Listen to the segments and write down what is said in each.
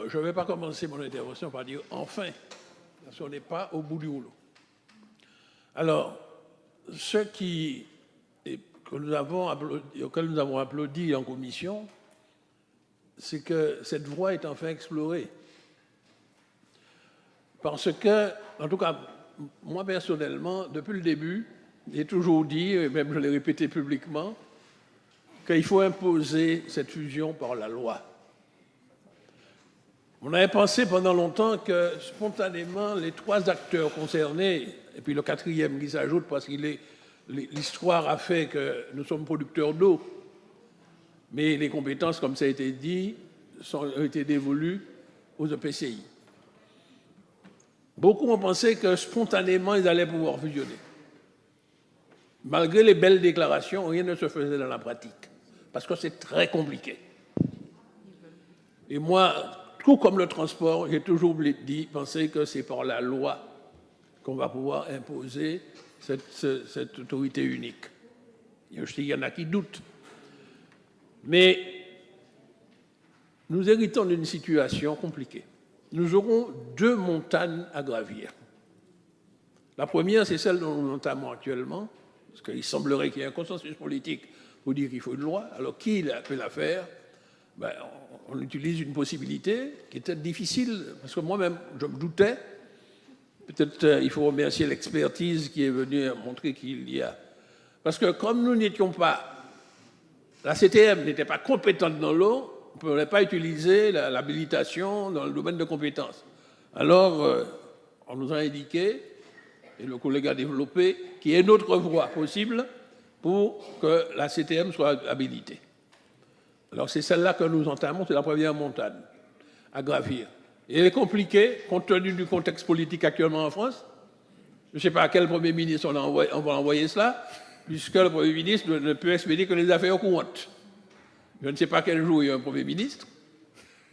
je ne vais pas commencer mon intervention par dire enfin, parce qu'on n'est pas au bout du rouleau. Alors, ce auquel nous avons applaudi en commission, c'est que cette voie est enfin explorée. Parce que, en tout cas, moi personnellement, depuis le début, j'ai toujours dit, et même je l'ai répété publiquement, qu'il faut imposer cette fusion par la loi. On avait pensé pendant longtemps que spontanément, les trois acteurs concernés, et puis le quatrième qui s'ajoute parce que l'histoire a fait que nous sommes producteurs d'eau, mais les compétences, comme ça a été dit, ont été dévolues aux EPCI. Beaucoup ont pensé que spontanément, ils allaient pouvoir fusionner. Malgré les belles déclarations, rien ne se faisait dans la pratique, parce que c'est très compliqué. Et moi, tout comme le transport, j'ai toujours pensé que c'est par la loi qu'on va pouvoir imposer cette autorité unique. Je sais qu'il y en a qui doutent. Mais nous héritons d'une situation compliquée. Nous aurons deux montagnes à gravir. La première, c'est celle dont nous entamons actuellement, parce qu'il semblerait qu'il y ait un consensus politique pour dire qu'il faut une loi. Alors, qui peut la faire? On utilise une possibilité qui était difficile, parce que moi-même, je me doutais. Peut-être il faut remercier l'expertise qui est venue montrer qu'il y a. Parce que comme nous n'étions pas, la CTM n'était pas compétente dans l'eau, on ne pourrait pas utiliser l'habilitation dans le domaine de compétences. Alors, on nous a indiqué, et le collègue a développé, qu'il y ait une autre voie possible pour que la CTM soit habilitée. Alors c'est celle-là que nous entamons, c'est la première montagne à gravir. Et elle est compliquée, compte tenu du contexte politique actuellement en France. Je ne sais pas à quel Premier ministre on va envoyer cela, puisque le Premier ministre ne peut expédier que les affaires courantes. Je ne sais pas quel jour il y a un Premier ministre.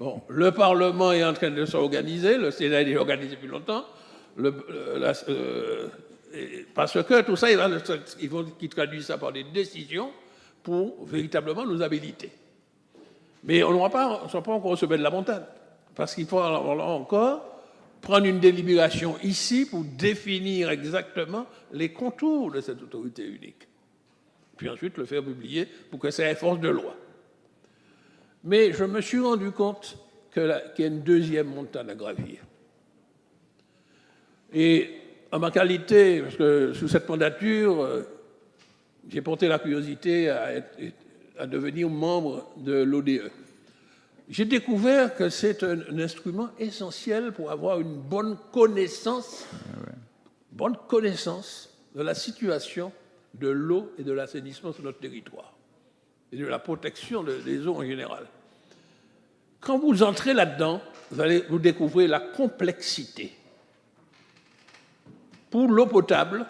Bon, le Parlement est en train de s'organiser, le Sénat est organisé depuis longtemps, parce que tout ça, il faut qu'ils traduisent ça par des décisions pour véritablement nous habiliter. Mais on ne sera pas encore au sommet de la montagne, parce qu'il faut encore prendre une délibération ici pour définir exactement les contours de cette autorité unique. Puis ensuite le faire publier pour que ça ait force de loi. Mais je me suis rendu compte qu'il y a une deuxième montagne à gravir. Et en ma qualité, parce que sous cette mandature, j'ai porté la curiosité à devenir membre de l'ODE. J'ai découvert que c'est un instrument essentiel pour avoir une bonne connaissance de la situation de l'eau et de l'assainissement sur notre territoire et de la protection des eaux en général. Quand vous entrez là-dedans, vous découvrez la complexité. Pour l'eau potable,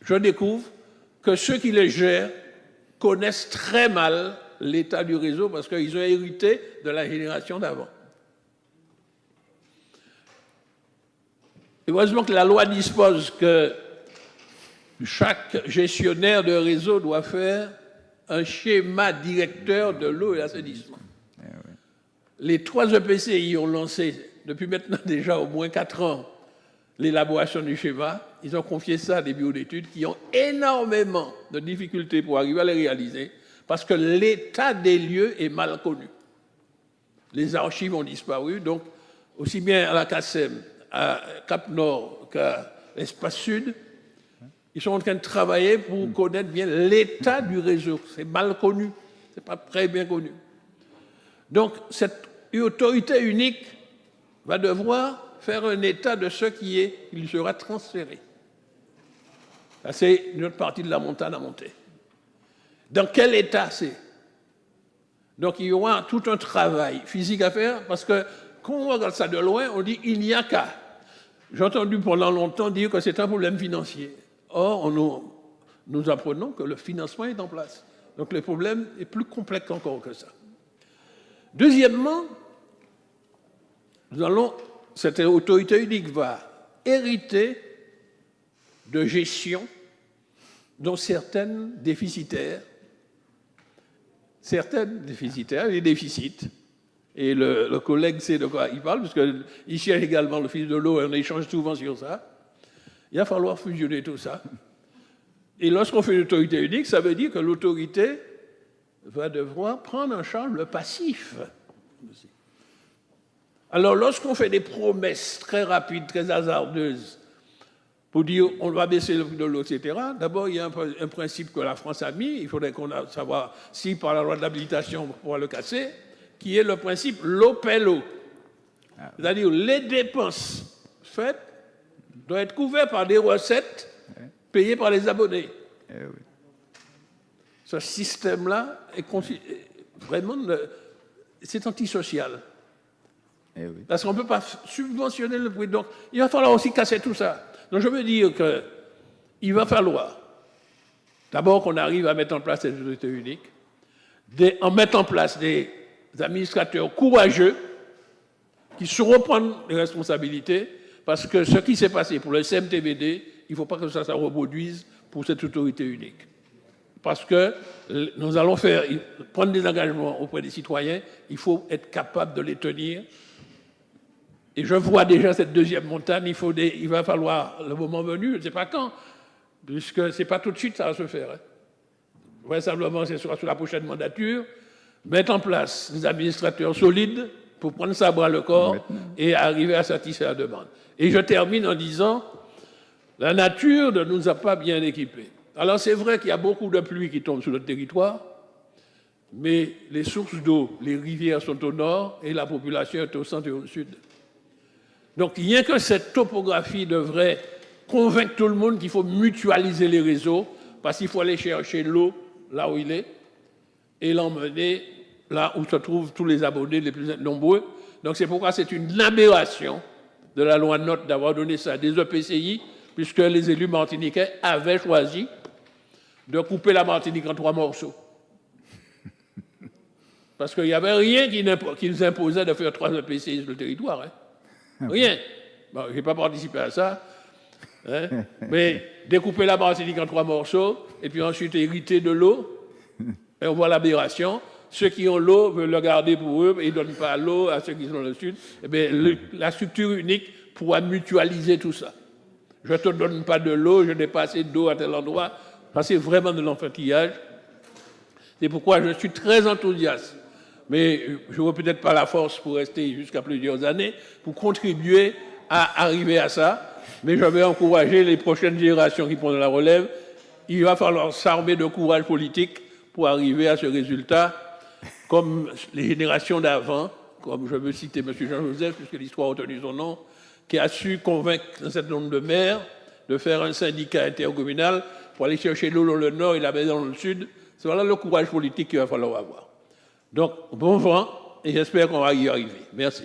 je découvre que ceux qui les gèrent connaissent très mal l'état du réseau parce qu'ils ont hérité de la génération d'avant. Heureusement que la loi dispose que chaque gestionnaire de réseau doit faire un schéma directeur de l'eau et l'assainissement. Les 3 EPCI ont lancé, depuis maintenant déjà au moins 4 ans, l'élaboration du schéma. Ils ont confié ça à des bureaux d'études qui ont énormément de difficultés pour arriver à les réaliser parce que l'état des lieux est mal connu. Les archives ont disparu, donc aussi bien à la CACEM, à Cap-Nord qu'à l'Espace Sud, ils sont en train de travailler pour connaître bien l'état du réseau. C'est mal connu, c'est pas très bien connu. Donc cette autorité unique va devoir faire un état de ce qui est, il sera transféré. Ça, c'est une autre partie de la montagne à monter. Dans quel état c'est? Donc il y aura tout un travail physique à faire, parce que quand on regarde ça de loin, on dit il n'y a qu'à. J'ai entendu pendant longtemps dire que c'est un problème financier. Or, nous apprenons que le financement est en place. Donc le problème est plus complexe encore que ça. Deuxièmement, cette autorité unique va hériter de gestion dont certaines déficitaires, les déficits, Et le collègue sait de quoi il parle, parce qu'ici, il y a également le fils de l'eau, et on échange souvent sur ça. Il va falloir fusionner tout ça. Et lorsqu'on fait une autorité unique, ça veut dire que l'autorité va devoir prendre en charge le passif. Alors, lorsqu'on fait des promesses très rapides, très hasardeuses, pour dire on va baisser le prix de l'eau, etc., d'abord, il y a un principe que la France a mis, il faudrait qu'on savoir si par la loi d'habilitation on pourra le casser, qui est le principe l'eau paie l'eau. C'est-à-dire les dépenses faites doivent être couvertes par des recettes payées par les abonnés. Ce système-là est vraiment, c'est antisocial. Parce qu'on ne peut pas subventionner le prix. Donc, il va falloir aussi casser tout ça. Donc, je veux dire qu'il va falloir, d'abord, qu'on arrive à mettre en place cette autorité unique, en mettre en place des administrateurs courageux qui sauront prendre les responsabilités, parce que ce qui s'est passé pour le CMTVD, il ne faut pas que ça reproduise pour cette autorité unique. Parce que nous allons prendre des engagements auprès des citoyens, il faut être capable de les tenir. Et je vois déjà cette deuxième montagne, il va falloir, le moment venu, je ne sais pas quand, puisque ce n'est pas tout de suite que ça va se faire. Vraisemblablement, ce sera sur la prochaine mandature, mettre en place des administrateurs solides pour prendre ça à bras le corps et arriver à satisfaire la demande. Et je termine en disant, la nature ne nous a pas bien équipés. Alors c'est vrai qu'il y a beaucoup de pluie qui tombe sur notre territoire, mais les sources d'eau, les rivières sont au nord et la population est au centre et au sud. Donc rien que cette topographie devrait convaincre tout le monde qu'il faut mutualiser les réseaux, parce qu'il faut aller chercher l'eau là où il est et l'emmener là où se trouvent tous les abonnés les plus nombreux. Donc c'est pourquoi c'est une aberration de la loi NOTE d'avoir donné ça à des EPCI, puisque les élus martiniquais avaient choisi de couper la Martinique en 3 morceaux. Parce qu'il n'y avait rien qui nous imposait de faire 3 EPCI sur le territoire. Rien. Bon, je n'ai pas participé à ça. Mais découper la Martinique en 3 morceaux, et puis ensuite hériter de l'eau, et on voit l'aberration. Ceux qui ont l'eau veulent le garder pour eux, et ils ne donnent pas l'eau à ceux qui sont dans le sud. Eh bien, la structure unique pourra mutualiser tout ça. Je ne te donne pas de l'eau, je n'ai pas assez d'eau à tel endroit. C'est vraiment de l'enfantillage. C'est pourquoi je suis très enthousiaste. Mais je n'aurai peut-être pas la force pour rester jusqu'à plusieurs années, pour contribuer à arriver à ça. Mais je vais encourager les prochaines générations qui prennent la relève. Il va falloir s'armer de courage politique pour arriver à ce résultat, comme les générations d'avant, comme je veux citer M. Jean-Joseph, puisque l'histoire a retenu son nom, qui a su convaincre un certain nombre de maires de faire un syndicat intercommunal pour aller chercher l'eau dans le nord et la mettre dans le sud. C'est voilà le courage politique qu'il va falloir avoir. Donc, bon vent, et j'espère qu'on va y arriver. Merci.